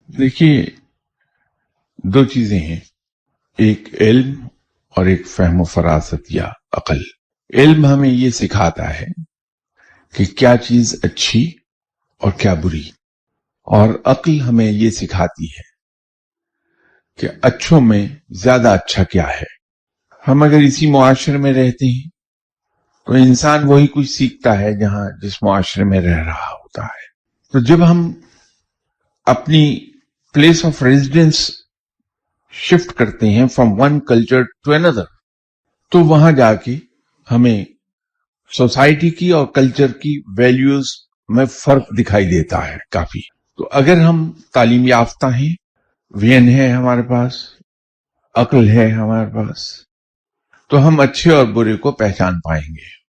देखिए, दो चीजें हैं, एक इल्म और एक फहम फरासत या अकल। इल्म हमें ये सिखाता है कि क्या चीज अच्छी और क्या बुरी, और अक्ल हमें ये सिखाती है कि अच्छों में ज्यादा अच्छा क्या है। हम अगर इसी मुआशरे में रहते हैं तो इंसान वही कुछ सीखता है जहां जिस मुआशरे में रह रहा होता है। तो जब हम अपनी प्लेस ऑफ रेजिडेंस शिफ्ट करते हैं from one culture to another, तो वहां जाके हमें सोसाइटी की और कल्चर की वैल्यूज में फर्क दिखाई देता है काफी। तो अगर हम तालीम याफ्ता हैं, वियन है हमारे पास, अक्ल है हमारे पास, तो हम अच्छे और बुरे को पहचान पाएंगे।